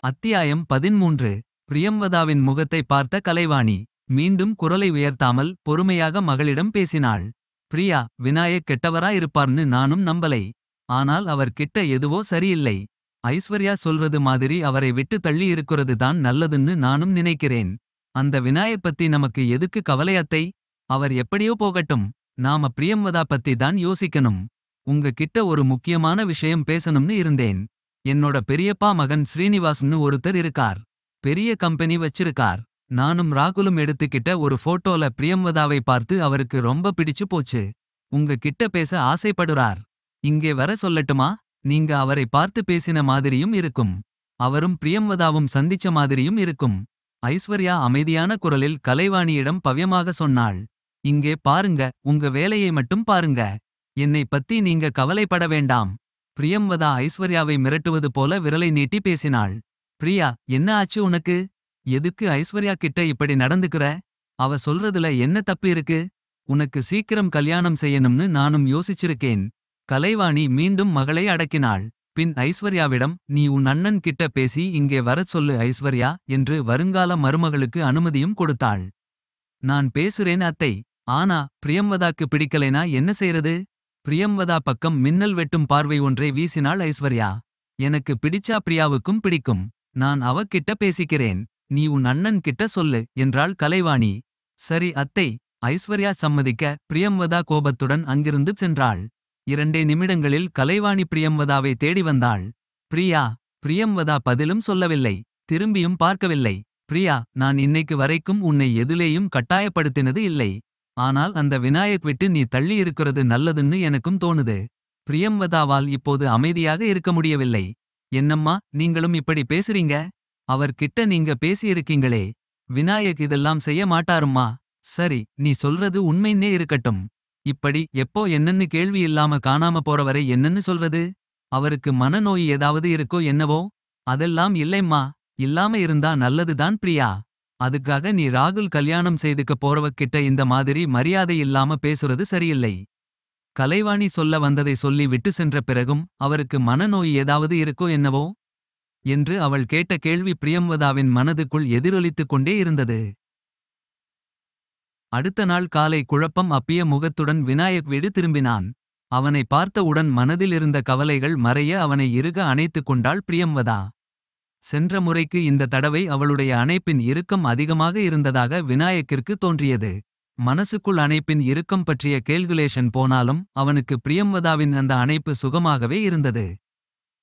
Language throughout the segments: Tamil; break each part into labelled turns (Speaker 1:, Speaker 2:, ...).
Speaker 1: அத்தியாயம் 13. பிரியம்வதாவின் முகத்தை பார்த்த கலைவாணி மீண்டும் குரலை உயர்த்தாமல் பொறுமையாக மகளிடம் பேசினாள். பிரியா, விநாயக் கெட்டவரா இருப்பார்னு நானும் நம்பலை. ஆனால் அவர் கிட்ட எதுவோ சரியில்லை. ஐஸ்வர்யா சொல்றது மாதிரி அவரை விட்டு தள்ளி இருக்கிறது தான் நல்லதுன்னு நானும் நினைக்கிறேன். அந்த விநாயக் பத்தி நமக்கு எதுக்கு கவலை அத்தை? அவர் எப்படியோ போகட்டும். நாம பிரியம்வதா பத்தி தான் யோசிக்கணும். உங்க கிட்ட ஒரு முக்கியமான விஷயம் பேசணும்னு இருந்தேன். என்னோட பெரியப்பா மகன் ஸ்ரீனிவாஸ்னு ஒருத்தர் இருக்கார். பெரிய கம்பெனி வச்சிருக்கார். நானும் ராகுலும் எடுத்துக்கிட்ட ஒரு போட்டோல பிரியம்வதாவை பார்த்து அவருக்கு ரொம்ப பிடிச்சு போச்சு. உங்க கிட்ட பேச ஆசைப்படுறார். இங்கே வர சொல்லட்டுமா? நீங்க அவரை பார்த்து பேசின மாதிரியும் இருக்கும். அவரும் பிரியம்வதாவும் சந்திச்ச மாதிரியும் இருக்கும். ஐஸ்வர்யா அமைதியான குரலில் கலைவாணியிடம் பவ்யமாக சொன்னாள். இங்கே பாருங்க, உங்க வேலையை மட்டும் பாருங்க. என்னை பத்தி நீங்க கவலைப்பட வேண்டாம். பிரியம்வதா ஐஸ்வர்யாவை மிரட்டுவது போல விரலை நீட்டி பேசினாள். பிரியா, என்ன ஆச்சு உனக்கு? எதுக்கு ஐஸ்வர்யா கிட்ட இப்படி நடந்துக்கிற? அவ சொல்றதுல என்ன தப்பு இருக்கு? உனக்கு சீக்கிரம் கல்யாணம் செய்யணும்னு நானும் யோசிச்சிருக்கேன். கலைவாணி மீண்டும் மகளை அடக்கினாள். பின் ஐஸ்வர்யாவிடம், நீ உன் அண்ணன் கிட்ட பேசி இங்கே வரச் சொல்லு ஐஸ்வர்யா என்று வருங்கால மருமகளுக்கு அனுமதியும் கொடுத்தாள். நான் பேசுறேன் அத்தை. ஆனா பிரியம்வதாக்கு பிடிக்கலைனா என்ன செய்யறது? பிரியம்வதா பக்கம் மின்னல் வெட்டும் பார்வை ஒன்றை வீசினாள் ஐஸ்வர்யா. எனக்கு பிடிச்சா பிரியாவுக்கும் பிடிக்கும். நான் அவகிட்ட பேசிக்கிறேன். நீ உன் அண்ணன் கிட்ட சொல்லு என்றாள் கலைவாணி. சரி அத்தை. ஐஸ்வர்யா சம்மதிக்க பிரியம்வதா கோபத்துடன் அங்கிருந்து சென்றாள். 2 நிமிடங்களில் கலைவாணி பிரியம்வதாவை தேடி வந்தாள். பிரியா. பிரியம்வதா பதிலும் சொல்லவில்லை. திரும்பியும் பார்க்கவில்லை. பிரியா, நான் இன்னைக்கு வரைக்கும் உன்னை எதுலேயும் கட்டாயப்படுத்தினது இல்லை. ஆனால் அந்த விநாயக் விட்டு நீ தள்ளி இருக்கிறது நல்லதுன்னு எனக்கும் தோணுது. பிரியம்வதாவால் இப்போது அமைதியாக இருக்க முடியவில்லை. என்னம்மா, நீங்களும் இப்படி பேசுறீங்க? அவர்கிட்ட நீங்க பேசியிருக்கீங்களே. விநாயக் இதெல்லாம் செய்ய மாட்டாரும்மா. சரி, நீ சொல்றது உண்மைன்னே இருக்கட்டும். இப்படி எப்போ என்னன்னு கேள்வி இல்லாம காணாம போறவரை என்னன்னு சொல்றது? அவருக்கு மனநோய் ஏதாவது இருக்கோ என்னவோ? அதெல்லாம் இல்லைம்மா. இல்லாம இருந்தா நல்லதுதான் பிரியா. அதுக்காக நீ ராகுல் கல்யாணம் செய்துக்க போறவக்கிட்ட இந்த மாதிரி மரியாதை இல்லாம பேசுறது சரியில்லை. கலைவாணி சொல்ல வந்ததை சொல்லி விட்டு சென்ற பிறகும் அவருக்கு மனநோய் ஏதாவது இருக்கோ என்னவோ என்று அவள் கேட்ட கேள்வி பிரியம்வதாவின் மனதுக்குள் எதிரொலித்துக் கொண்டே இருந்தது. அடுத்த நாள் காலை குழப்பம் அப்பிய முகத்துடன் விநாயக் வீடு திரும்பினான். அவனை பார்த்தவுடன் மனதில் இருந்த கவலைகள் மறைய அவனை இறுக அணைத்துக் கொண்டாள் பிரியம்வதா. சென்ற முறைக்கு இந்த தடவை அவளுடைய அணைப்பின் இறுக்கம் அதிகமாக இருந்ததாக விநாயக்கிற்கு தோன்றியது. மனசுக்குள் அணைப்பின் இறுக்கம் பற்றிய கேல்குலேஷன் போனாலும் அவனுக்கு பிரியம்வதாவின் அந்த அணைப்பு சுகமாகவே இருந்தது.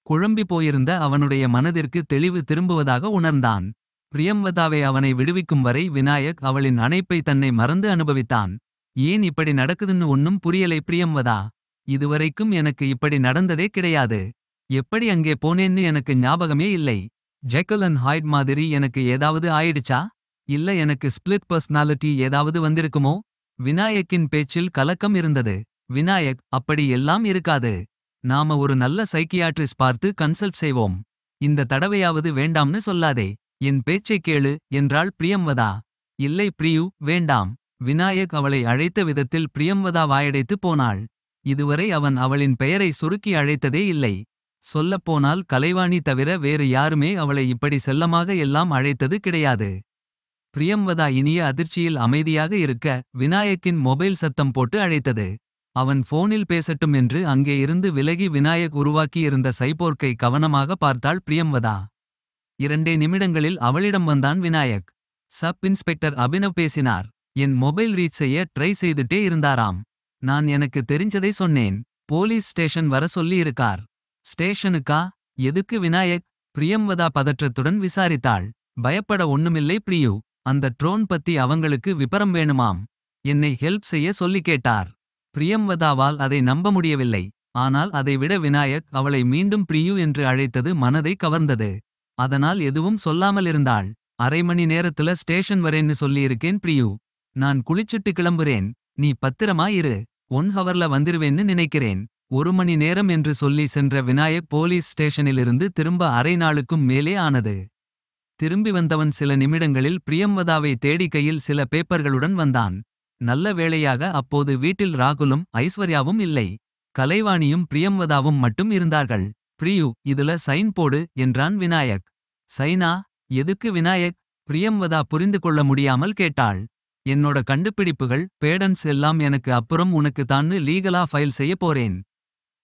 Speaker 1: குழம்பி போயிருந்த அவனுடைய மனதிற்கு தெளிவு திரும்புவதாக உணர்ந்தான். பிரியம்வதாவை அவனை விடுவிக்கும் வரை விநாயக் அவளின் அணைப்பை தன்னை மறந்து அனுபவித்தான். ஏன் இப்படி நடக்குதுன்னு ஒன்னும் புரியலை பிரியம்வதா. இதுவரைக்கும் எனக்கு இப்படி நடந்ததே கிடையாது. எப்படி அங்கே போனேன்னு எனக்கு ஞாபகமே இல்லை. ஜெக்கல் அண்ட் ஹைட் மாதிரி எனக்கு ஏதாவது ஆயிடுச்சா? இல்ல எனக்கு ஸ்பிளிட் பர்சனாலிட்டி ஏதாவது வந்திருக்குமோ? விநாயக்கின் பேச்சில் கலக்கம் இருந்தது. விநாயக், அப்படி எல்லாம் இருக்காது. நாம ஒரு நல்ல சைக்கியாட்ரிஸ்ட் பார்த்து கன்சல்ட் செய்வோம். இந்த தடவையாவது வேண்டாம்னு சொல்லாதே. என் பேச்சைக் கேளு என்றாள் பிரியம்வதா. இல்லை பிரியு, வேண்டாம். விநாயக் அவளை அழைத்த விதத்தில் பிரியம்வதா வாயடைத்து போனாள். இதுவரை அவன் அவளின் பெயரை சுருக்கி அழைத்ததே இல்லை. சொல்லப்போனால் கலைவாணி தவிர வேறு யாருமே அவளை இப்படி செல்லமாக எல்லாம் அழைத்தது கிடையாது. பிரியம்வதா இனிய அதிர்ச்சியில் அமைதியாக இருக்க விநாயக்கின் மொபைல் சத்தம் போட்டு அழைத்தது. அவன் போனில் பேசட்டும் என்று அங்கே இருந்து விலகி விநாயக் உருவாக்கியிருந்த சைபோர்க்கை கவனமாக பார்த்தாள் பிரியம்வதா. 2 நிமிடங்களில் அவளிடம் வந்தான் விநாயக். சப் இன்ஸ்பெக்டர் அபினவ் பேசினார். என் மொபைல் ரீச் செய்ய ட்ரை செய்துட்டே இருந்தாராம். நான் எனக்கு தெரிஞ்சதை சொன்னேன். போலீஸ் ஸ்டேஷன் வர சொல்லி இருக்கார். ஸ்டேஷனுக்கா? எதுக்கு விநாயக்? பிரியம்வதா பதற்றத்துடன் விசாரித்தாள். பயப்பட ஒண்ணுமில்லை பிரியு. அந்த ட்ரோன் பத்தி அவங்களுக்கு விபரம் வேணுமாம். என்னை ஹெல்ப் செய்ய சொல்லி கேட்டார். பிரியம்வதாவால் அதை நம்ப முடியவில்லை. ஆனால் அதைவிட விநாயக் அவளை மீண்டும் பிரியு என்று அழைத்தது மனதை கவர்ந்தது. அதனால் எதுவும் சொல்லாமலிருந்தாள். அரை மணி நேரத்துல ஸ்டேஷன் வரேன்னு சொல்லியிருக்கேன் பிரியு. நான் குளிச்சுட்டு கிளம்புறேன். நீ பத்திரமா இரு. 1 ஹவர்ல வந்துருவேன்னு நினைக்கிறேன். 1 மணி நேரம் என்று சொல்லி சென்ற விநாயக் போலீஸ் ஸ்டேஷனிலிருந்து திரும்ப அரை நாளுக்கும் மேலே ஆனது. திரும்பி வந்தவன் சில நிமிடங்களில் பிரியம்வதாவை தேடி கையில் சில பேப்பர்களுடன் வந்தான். நல்ல வேளையாக அப்போது வீட்டில் ராகுலும் ஐஸ்வர்யாவும் இல்லை. கலைவாணியும் பிரியம்வதாவும் மட்டும் இருந்தார்கள். பிரியு, இதுல சைன் போடு என்றான் விநாயக். சைனா. எதுக்கு விநாயக்? பிரியம்வதா புரிந்து கொள்ள முடியாமல் கேட்டாள். என்னோட கண்டுபிடிப்புகள் பேடன்ஸ் எல்லாம் எனக்கு அப்புறம் உனக்கு தான்னு லீகலா ஃபைல் செய்ய போறேன்.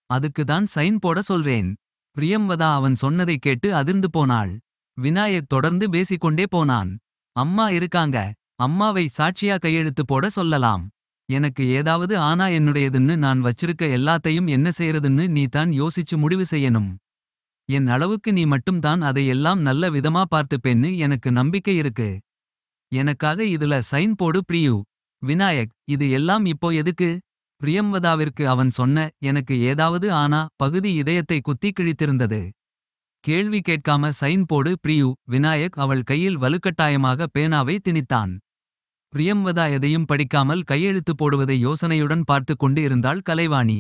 Speaker 1: அதுக்கு தான் சைன் போட சொல்றேன். பிரியம்வதா அவன் சொன்னதை கேட்டு அதிர்ந்து போனாள். விநாயக் தொடர்ந்து பேசிக்கொண்டே போனான். அம்மா இருக்காங்க. அம்மாவை சாட்சியா கையெழுத்து போட சொல்லலாம். எனக்கு ஏதாவது ஆனா என்னுடையதுன்னு நான் வச்சிருக்க எல்லாத்தையும் என்ன செய்யறதுன்னு நீ தான் யோசிச்சு முடிவு செய்யணும். என் அளவுக்கு நீ மட்டும் தான் அதை எல்லாம் நல்ல விதமா பார்த்துப்பேன்னு எனக்கு நம்பிக்கை இருக்கு. எனக்காக இதுல சைன் போடு பிரியு. விநாயக். இது எல்லாம் இப்போ எதுக்கு? பிரியம்வதாவிற்கு அவன் சொன்ன எனக்கு ஏதாவது ஆனா பகுதி இதயத்தை குத்தி கிழித்திருந்தது. கேள்வி கேட்காம சைன் போடு பிரியு. விநாயக் அவள் கையில் வலுக்கட்டாயமாக பேனாவை திணித்தான். பிரியம்வதா எதையும் படிக்காமல் கையெழுத்து போடுவதை யோசனையுடன் பார்த்துக் கொண்டு இருந்தாள் கலைவாணி.